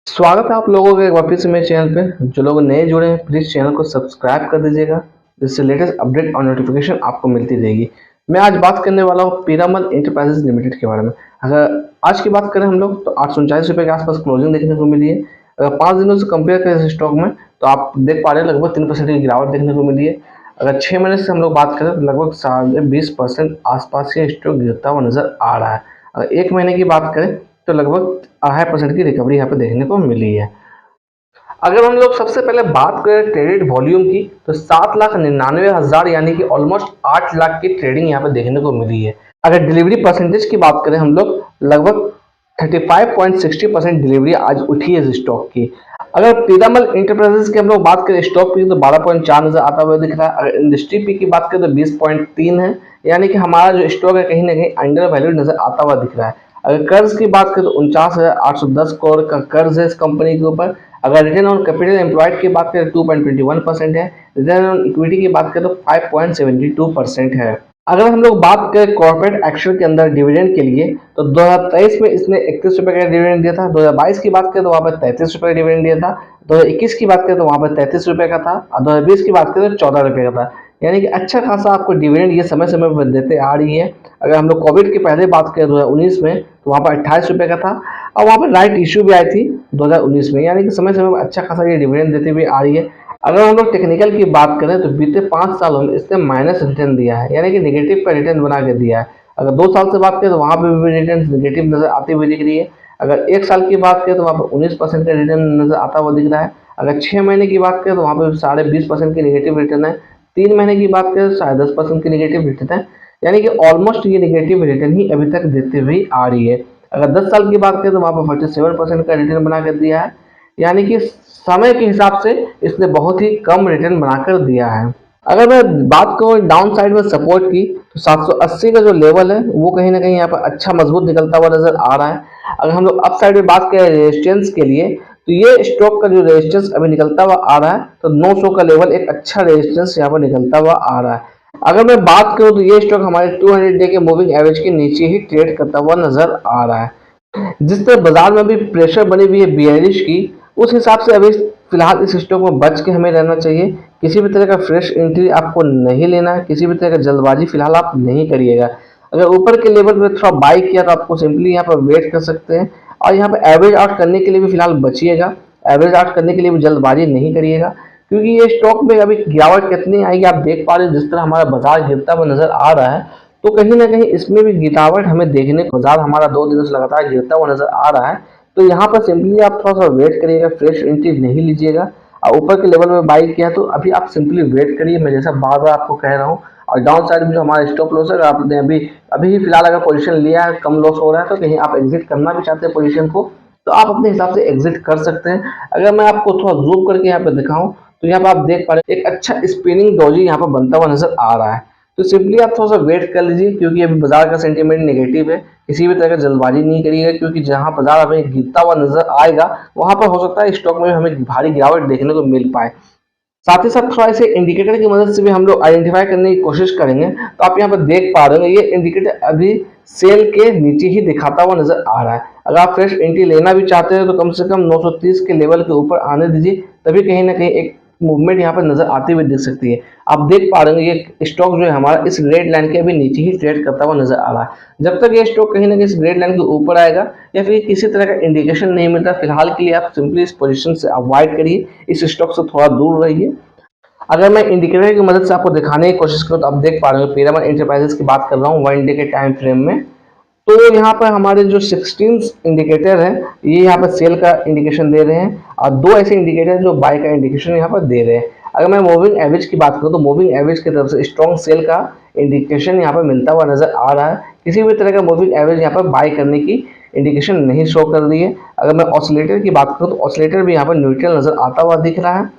स्वागत है आप लोगों का एक बार फिर से मेरे चैनल पे। जो लोग नए जुड़े हैं प्लीज़ चैनल को सब्सक्राइब कर दीजिएगा, जिससे लेटेस्ट अपडेट और नोटिफिकेशन आपको मिलती रहेगी। मैं आज बात करने वाला हूँ पीरामल इंटरप्राइजेज लिमिटेड के बारे में। अगर आज की बात करें हम लोग तो 839 रुपये के आसपास क्लोजिंग देखने को मिली है। अगर 5 दिनों से कंपेयर करें इस स्टॉक में तो आप देख पा रहे हैं लगभग 3% की गिरावट देखने को मिली है। अगर 6 महीने से हम लोग बात करें तो लगभग 20.5% आसपास ये स्टॉक गिरता हुआ नजर आ रहा है। अगर 1 महीने की बात करें तो लगभग 2.5% की रिकवरी यहाँ पे देखने को मिली है। अगर हम लोग सबसे पहले बात करें ट्रेडेड वॉल्यूम की तो 7,99,000 यानी कि ऑलमोस्ट 8 लाख की ट्रेडिंग यहाँ पे देखने को मिली है। अगर डिलीवरी परसेंटेज की बात करें हम लोग लगभग 35.60% डिलीवरी आज उठी है इस स्टॉक की। अगर पीरामल इंटरप्राइजेज की हम लोग बात करें स्टॉक की तो 12.4 नजर आता हुआ दिख रहा है। अगर इंडस्ट्री पी की बात करें तो 20.3 है, यानी कि हमारा जो स्टॉक है कहीं ना कहीं अंडर वैल्यू नजर आता हुआ दिख रहा है। अगर कर्ज की बात करें तो 49,810 करोड़ का कर्ज है इस कंपनी के ऊपर। अगर रिटर्न ऑन कैपिटल एम्प्लॉयड की बात करें 2.21% है। रिटर्न ऑन इक्विटी की बात करें तो 5.72% है। अगर हम लोग बात करें कॉर्पोरेट एक्शन के अंदर डिविडेंड के लिए तो 2023 में इसने 31 रुपए का डिविडेंड दिया था। 2022 की बात करें तो वहाँ पर 33 रुपए का डिविडेंड दिया था। 2021 की बात करें तो वहाँ पर 33 रुपए का था और 2020 की बात करें तो 14 रुपए का था। यानी कि अच्छा खासा आपको डिविडेंड ये समय समय पर देते आ रही है। अगर हम लोग कोविड की पहले बात करें 2019 में तो वहाँ पर 28 रुपए का था और वहाँ पर राइट इशू भी आई थी 2019 में, यानी कि समय समय पर अच्छा खासा ये डिविडेंड देती हुई आ रही है। अगर हम लोग टेक्निकल की बात करें तो बीते 5 सालों में इसने माइनस रिटर्न दिया है, यानी कि नेगेटिव का रिटर्न बना के दिया है। अगर 2 साल से बात करें तो वहाँ पे भी रिटर्न नेगेटिव नजर आती हुई दिख रही है। अगर 1 साल की बात करें तो वहाँ पर 19% का रिटर्न नजर आता हुआ दिख रहा है। अगर 6 महीने की बात करें तो वहाँ पर 20.5% की नेगेटिव रिटर्न है। 3 महीने की बात करें तो 10.5% की नेगेटिव रिटर्न है, यानी कि ऑलमोस्ट ये नेगेटिव रिटर्न ही अभी तक देते हुए आ रही है। अगर 10 साल की बात करें तो वहाँ पर 47% का रिटर्न बना कर दिया है, यानी कि समय के हिसाब से इसने बहुत ही कम रिटर्न बनाकर दिया है। अगर मैं बात करूँ डाउन साइड में सपोर्ट की तो 780 का जो लेवल है वो कहीं ना कहीं यहाँ पर अच्छा मजबूत निकलता हुआ नजर आ रहा है। अगर हम लोग अप साइड में बात करें रेजिस्टेंस के लिए तो ये स्टॉक का जो रेजिस्टेंस अभी निकलता हुआ आ रहा है तो 900 का लेवल एक अच्छा रेजिस्टेंस यहाँ पर निकलता हुआ आ रहा है। अगर मैं बात करूँ तो ये स्टॉक हमारे 200 डे के मूविंग एवरेज के नीचे ही ट्रेड करता हुआ नजर आ रहा है। जिस तरह बाजार में भी प्रेशर बनी हुई है बियरिश की, उस हिसाब से अभी फिलहाल इस स्टॉक में बच के हमें रहना चाहिए। किसी भी तरह का फ्रेश एंट्री आपको नहीं लेना है, किसी भी तरह का जल्दबाजी फिलहाल आप नहीं करिएगा। अगर ऊपर के लेवल पे थोड़ा बाई किया तो आपको सिंपली यहाँ पर वेट कर सकते हैं और यहाँ पर एवरेज आउट करने के लिए भी फिलहाल बचिएगा। एवरेज आउट करने के लिए भी जल्दबाजी नहीं करिएगा, क्योंकि ये स्टॉक में अभी गिरावट कितनी आएगी आप देख पा रहे हैं। जिस तरह हमारा बाजार गिरता हुआ नजर आ रहा है तो कहीं ना कहीं इसमें भी गिरावट हमें देखने को, बाजार हमारा 2 दिनों से लगातार गिरता हुआ नजर आ रहा है। तो यहाँ पर सिंपली आप थोड़ा सा वेट करिएगा, फ्रेश एंट्री नहीं लीजिएगा। और ऊपर के लेवल में बाई किया तो अभी आप सिंपली वेट करिए, मैं जैसा बार बार आपको कह रहा हूँ। और डाउन साइड में जो हमारा स्टॉप लॉस है, अगर आपने अभी अभी ही फिलहाल अगर पोजीशन लिया है, कम लॉस हो रहा है तो कहीं आप एग्जिट करना भी चाहते हैं पोजीशन को तो आप अपने हिसाब से एग्जिट कर सकते हैं। अगर मैं आपको थोड़ा जूम करके यहाँ पे दिखाऊं तो यहाँ पे आप देख पा रहे हैं एक अच्छा स्पिनिंग डोजी यहाँ पर बनता हुआ नजर आ रहा है। तो सिंपली आप थोड़ा सा वेट कर लीजिए, क्योंकि अभी बाजार का सेंटीमेंट नेगेटिव है। किसी भी तरह का जल्दबाजी नहीं करिएगा, क्योंकि जहां बाजार हमें गिरता हुआ नजर आएगा वहां पर हो सकता है स्टॉक में हमें भारी गिरावट देखने को मिल पाए। साथ ही साथ थोड़ा इसे इंडिकेटर की मदद से भी हम लोग आइडेंटिफाई करने की कोशिश करेंगे। तो आप यहाँ पर देख पा रहे हैं ये इंडिकेटर अभी सेल के नीचे ही दिखाता हुआ नजर आ रहा है। अगर आप फ्रेश एंट्री लेना भी चाहते हैं तो कम से कम 930 के लेवल के ऊपर आने दीजिए, तभी कहीं ना कहीं एक मूवमेंट यहाँ पर नजर आती हुई दिख सकती है। आप देख पा रहे हैं ये स्टॉक जो है हमारा इस रेड लाइन के अभी नीचे ही ट्रेड करता हुआ नजर आ रहा है। जब तक ये स्टॉक कहीं ना कहीं इस रेड लाइन के ऊपर आएगा या फिर किसी तरह का इंडिकेशन नहीं मिलता, फिलहाल के लिए आप सिंपली इस पोजीशन से अवॉइड करिए, इस स्टॉक से थोड़ा दूर रहिए। अगर मैं इंडिकेटर की मदद से आपको दिखाने की कोशिश करूँ तो आप देख पा रहे हो पीरामल इंटरप्राइजेस की बात कर रहा हूँ 1 डे के टाइम फ्रेम में। तो यहाँ पर हमारे जो 16 इंडिकेटर है ये यहाँ पर सेल का इंडिकेशन दे रहे हैं और 2 ऐसे इंडिकेटर जो बाय का इंडिकेशन यहाँ पर दे रहे हैं। अगर मैं मूविंग एवरेज की बात करूँ तो मूविंग एवरेज की तरफ से स्ट्रॉन्ग सेल का इंडिकेशन यहाँ पर मिलता हुआ नजर आ रहा है। किसी भी तरह का मूविंग एवरेज यहाँ पर बाय करने की इंडिकेशन नहीं शो कर रही है। अगर मैं ऑसिलेटर की बात करूँ तो ऑसिलेटर भी यहाँ पर न्यूट्रल नजर आता हुआ दिख रहा है।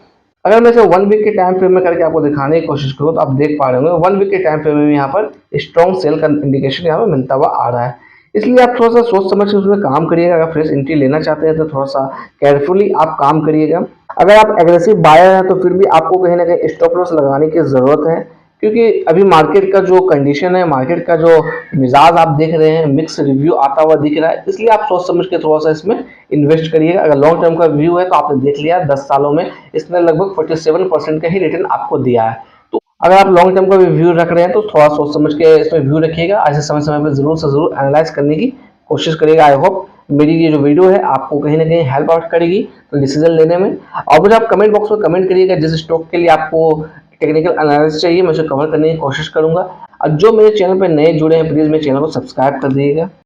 अगर मैं इसे 1 वीक के टाइम फ्रेम में करके आपको दिखाने की कोशिश करूँ तो आप देख पा रहे होंगे 1 वीक के टाइम फ्रेम में यहाँ पर स्ट्रॉन्ग सेल का इंडिकेशन यहाँ पर मिलता हुआ आ रहा है। इसलिए आप थोड़ा सा सोच समझ के उसमें काम करिएगा। अगर फ्रेश एंट्री लेना चाहते हैं तो थोड़ा सा केयरफुली आप काम करिएगा। अगर आप एग्रेसिव बायर हैं तो फिर भी आपको कहीं ना कहीं स्टॉप लॉस लगाने की जरूरत है, क्योंकि अभी मार्केट का जो कंडीशन है, मार्केट का जो मिजाज आप देख रहे हैं, मिक्स रिव्यू आता हुआ दिख रहा है, इसलिए आप सोच समझ के थोड़ा सा इसमें इन्वेस्ट करिएगा। अगर लॉन्ग टर्म का व्यू है तो आपने देख लिया 10 सालों में इसने लगभग 47% का ही रिटर्न आपको दिया है। तो अगर आप लॉन्ग टर्म का भी व्यू रख रहे हैं तो थोड़ा सोच समझ के इसमें व्यू रखिएगा। ऐसे समय समय पर जरूर से जरूर एनालाइज करने की कोशिश करिएगा। आई होप मेरी ये जो वीडियो है आपको कहीं ना कहीं हेल्प आउट करेगी तो डिसीजन लेने में। और मुझे आप कमेंट बॉक्स में कमेंट करिएगा जिस स्टॉक के लिए आपको टेक्निकल एनालिसिस चाहिए, मैं उसे कवर करने की कोशिश करूंगा। और जो मेरे चैनल पर नए जुड़े हैं प्लीज़ मेरे चैनल को सब्सक्राइब कर दीजिएगा।